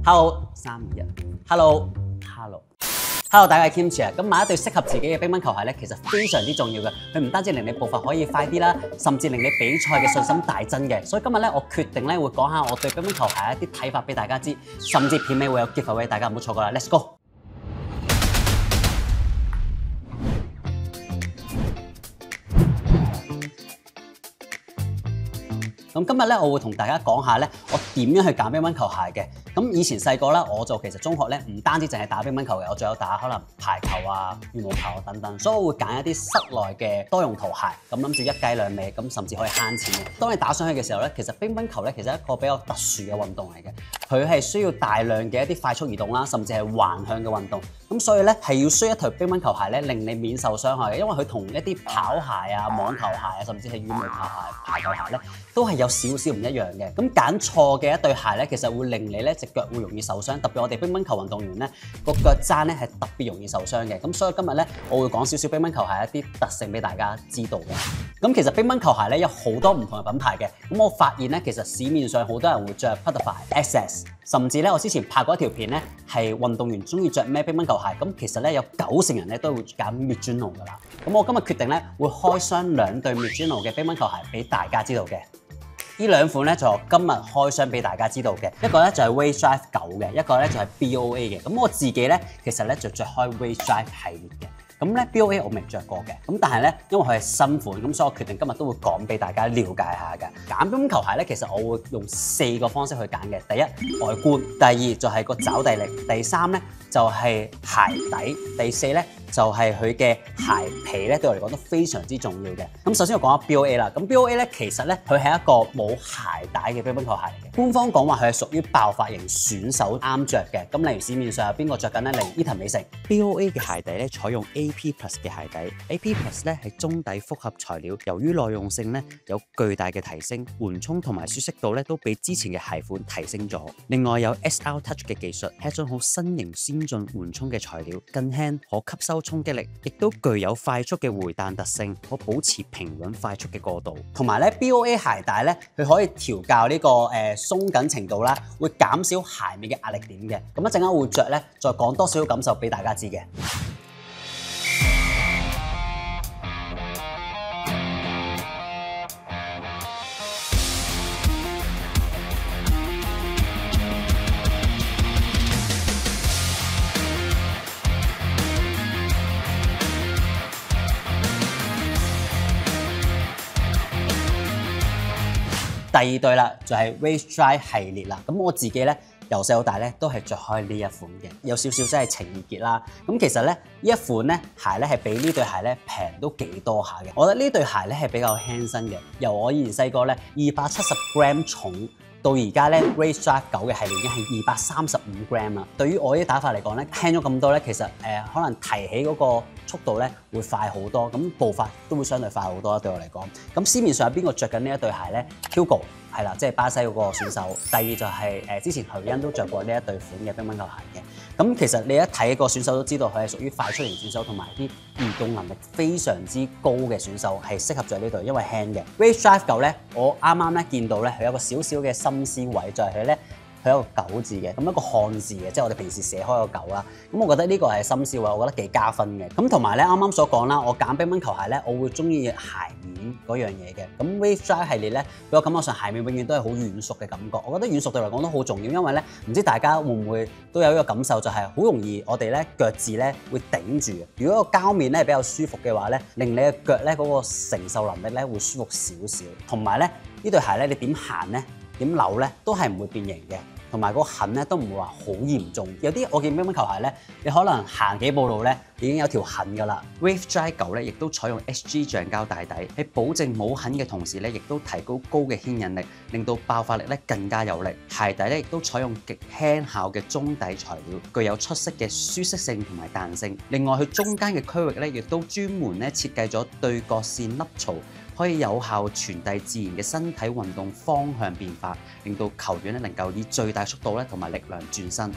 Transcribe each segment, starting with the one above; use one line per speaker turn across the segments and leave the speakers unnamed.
Hello， 3、2、1 Hello， 大家係 Kimchi 啊！咁買一對適合自己嘅乒乓球鞋咧，其實非常之重要嘅。佢唔單止令你步伐可以快啲啦，甚至令你比賽嘅信心大增嘅。所以今日咧，我決定咧會講下我對乒乓球鞋一啲睇法俾大家知，甚至片尾會有 giveaway， 大家唔好錯過啦 ！Let's go！咁今日咧，我會同大家講下咧，我點樣去揀乒乓球鞋嘅。咁以前細個咧，我就其實中學咧唔單止淨係打乒乓球嘅，我仲有打可能排球啊、羽毛球啊等等，所以我會揀一啲室內嘅多用途鞋，咁諗住一雞兩味，咁甚至可以慳錢嘅。當你打上去嘅時候咧，其實乒乓球咧其實係一個比較特殊嘅運動嚟嘅，佢係需要大量嘅一啲快速移動啦，甚至係橫向嘅運動。咁所以咧係要需要一條乒乓球鞋咧，令你免受傷害嘅，因為佢同一啲跑鞋啊、網球鞋啊，甚至係羽毛球鞋、排球鞋咧，都係有少少唔一樣嘅。咁揀錯嘅一對鞋咧，其實會令你咧隻腳會容易受傷，特別我哋乒乓球運動員咧個腳踭咧係特別容易受傷嘅。咁所以今日咧，我會講少少乒乓球鞋一啲特性俾大家知道嘅。咁其實乒乓球鞋咧有好多唔同嘅品牌嘅。咁我發現咧，其實市面上好多人會着 Putterfly、SS， 甚至咧我之前拍過一條片咧，係運動員中意着咩乒乓球鞋。咁其實咧有90%人咧都會揀 Mizuno 噶啦。咁我今日決定咧會開箱2對 Mizuno 嘅乒乓球鞋俾大家知道嘅。呢兩款咧就我今日開箱俾大家知道嘅，一個咧就係 Wave Drive 9嘅，一個咧就係 BOA 嘅。咁我自己咧其實咧就着開 Wave Drive 系列嘅。咁咧 BOA 我未着過嘅，咁但係咧因為佢係新款，咁所以我決定今日都會講俾大家了解下嘅。揀乒乓球鞋咧，其實我會用4個方式去揀嘅。第一，外觀；第二就係個抓地力；第三咧就係鞋底；第四咧就係佢嘅鞋皮咧，對我嚟講都非常之重要嘅。咁首先我講下 BOA 啦。咁 BOA 咧其實咧佢係一個冇鞋帶嘅乒乓球鞋嚟嘅。官方講話佢係屬於爆發型選手啱着嘅。咁例如市面上有邊個着緊咧？例如伊藤美誠。
BOA 嘅鞋底咧採用 AP+ 嘅鞋底 ，AP+ 咧係中底複合材料，由於耐用性咧有巨大嘅提升，緩衝同埋舒適度咧都比之前嘅鞋款提升咗。另外有 SR Touch 嘅技術，係一種好新型先進緩衝嘅材料，更輕可吸收衝擊力，亦都具有快速嘅回彈特性，可保持平穩快速嘅過渡。
同埋咧 BOA 鞋帶咧，佢可以調校呢個鬆緊程度啦，會減少鞋面嘅壓力點嘅。咁一陣間會着咧，再講多少感受俾大家知嘅。第二對啦，就係 Wave Drive 系列啦。咁我自己咧由細到大咧都係着開呢一款嘅，有少少真係情意結啦。咁其實咧呢一款咧鞋咧係比呢對鞋咧平都幾多下嘅。我覺得呢對鞋咧係比較輕身嘅，由我以前細個咧270g 重，到而家咧 Wave Drive 9嘅系列已經係235g 啦。對於我啲打法嚟講咧，輕咗咁多咧，其實可能提起嗰個速度咧會快好多，咁步伐都會相對快好多。對我嚟講，咁市面上有邊個着緊呢一對鞋咧 ？Hugo 係啦，即係巴西嗰個選手。第二就係之前許昕都着過呢一對款嘅乒乓球鞋嘅。咁其實你一睇個選手都知道佢係屬於快速型選手，同埋啲移動能力非常之高嘅選手，係適合着呢對，因為輕嘅。Wave Drive 9咧，我啱啱咧見到咧，佢有個少少嘅心思位，就係佢咧。佢有個9字嘅，咁一個漢字嘅，即係我哋平時寫開個9啦。咁我覺得呢個係心思位，我覺得幾加分嘅。咁同埋咧，啱啱所講啦，我揀乒乓球鞋咧，我會中意鞋面嗰樣嘢嘅。咁 Wave Drive 系列咧，俾我感覺上鞋面永遠都係好軟熟嘅感覺。我覺得軟熟對我嚟講都好重要，因為咧，唔知大家會唔會都有一個感受，就係好容易我哋咧腳趾咧會頂住。如果個膠面咧比較舒服嘅話咧，令你嘅腳咧嗰個承受能力咧會舒服少少。同埋咧呢對鞋咧，你點行咧點扭咧都係唔會變形嘅。同埋個痕咧都唔會話好嚴重，有啲我見乒乓球鞋咧，你可能行幾步路咧已經有條痕㗎啦。
Wave Drive 9咧亦都採用 SG 橡膠大底，喺保證冇痕嘅同時咧，亦都提高高嘅牽引力，令到爆發力咧更加有力。鞋底咧亦都採用極輕巧嘅中底材料，具有出色嘅舒適性同埋彈性。另外佢中間嘅區域咧，亦都專門咧設計咗對角線凹槽。可以有效傳遞自然嘅身體運動方向變化，令到球員咧能夠以最大速度咧同埋力量轉身。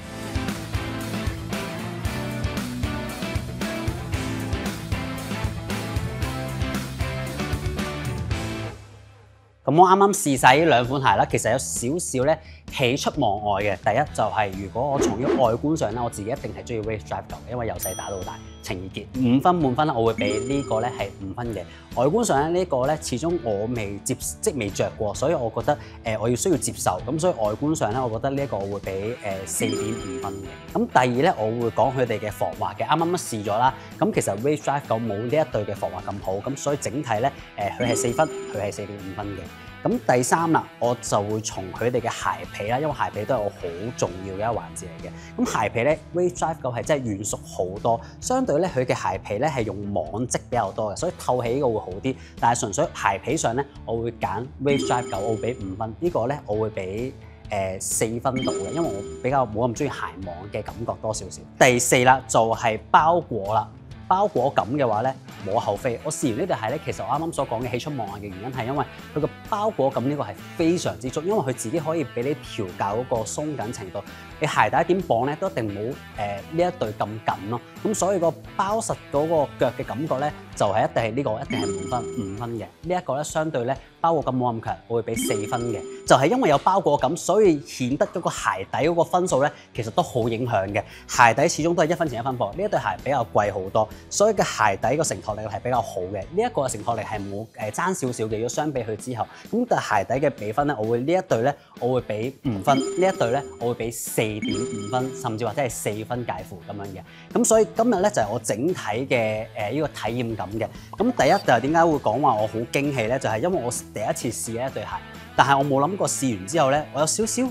咁我啱啱試晒呢兩款鞋啦，其實有少少咧喜出望外嘅。第一就係如果我從於外觀上咧，我自己一定係中意 Wave Drive 9嘅，因為由細打到大，情意結5分滿分咧，我會俾呢個咧係5分嘅。外觀上咧呢個咧始終我未着過，所以我覺得我要需要接受，咁所以外觀上咧，我覺得呢一個我會俾4.5分嘅。咁第二咧，我會講佢哋嘅防滑嘅，啱啱試咗啦。咁其實 Wave Drive 9冇呢一對嘅防滑咁好，咁所以整體咧佢係4分，佢係4.5分嘅。咁第三啦，我就會從佢哋嘅鞋皮啦，因為鞋皮都係我好重要嘅一環節嚟嘅。咁鞋皮咧 Wave Drive 9係真係軟熟好多，相對咧佢嘅鞋皮咧係用網織比較多嘅，所以透氣呢個會好啲。但係純粹鞋皮上咧，我會揀 Wave Drive 9，我會俾5分。呢個咧我會俾4分度嘅，因為我比較冇咁中意鞋網嘅感覺多少少。第四啦，就係包裹啦。包裹感嘅話咧，無可厚非。我試完呢對鞋咧，其實我啱啱所講嘅喜出望外嘅原因係因為佢個包裹感呢個係非常之足，因為佢自己可以俾你調校嗰個鬆緊程度。你鞋帶點綁咧，都一定冇呢一對咁緊咯。咁所以個包實嗰個腳嘅感覺咧，就係一定係呢個，一定係滿分5分嘅。呢一個咧相對咧包裹感冇咁強，我會俾4分嘅。就係因為有包裹感，所以顯得嗰個鞋底嗰個分數咧，其實都好影響嘅。鞋底始終都係1分錢1分貨，呢一對鞋比較貴好多。所以嘅鞋底個承托力係比較好嘅，呢一個嘅承托力係冇爭少少嘅。如果相比佢之後，咁但係鞋底嘅比分咧，我會呢一對咧，我會俾5分；呢一對咧，我會俾4.5分，甚至或者係4分介乎咁樣嘅。咁所以今日咧就係我整體嘅呢個體驗感嘅。咁第一就係點解會講話我好驚喜咧？就係因為我第一次試呢一對鞋，但係我冇諗過試完之後咧，我有少少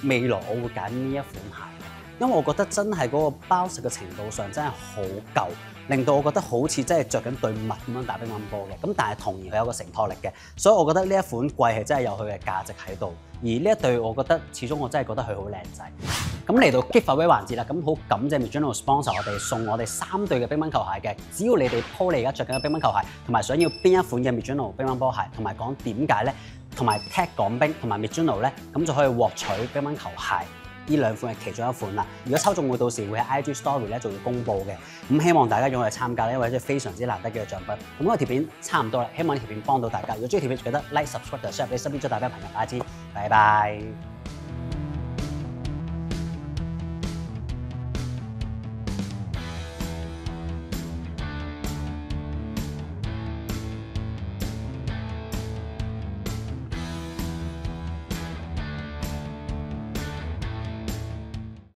未來我會揀呢一款鞋，因為我覺得真係嗰個包實嘅程度上真係好夠。令到我覺得好似真係着緊對襪咁樣打乒乓波嘅，咁但係同樣佢有個承托力嘅，所以我覺得呢一款貴係真係有佢嘅價值喺度。而呢一對我覺得始終我真係覺得佢好靚仔。咁嚟到 giveaway 環節啦，咁好感謝 Mizuno sponsor 我哋送我哋3對嘅乒乓球鞋嘅。只要你哋 po 你而家着緊嘅乒乓球鞋，同埋想要邊一款嘅 Mizuno 乒乓波鞋，同埋講點解咧，同埋 tag 港冰同埋 Mizuno 咧，咁就可以獲取乒乓球鞋。呢兩款係其中一款啦。如果抽中會到時會喺 IG Story 咧就會公佈嘅。咁希望大家踴躍參加咧，因為真係非常之難得嘅獎品。咁嗰條片差唔多啦，希望呢條片幫到大家。如果中意條片，記得 like、subscribe、share 俾身邊最大嘅朋友大家知。拜拜。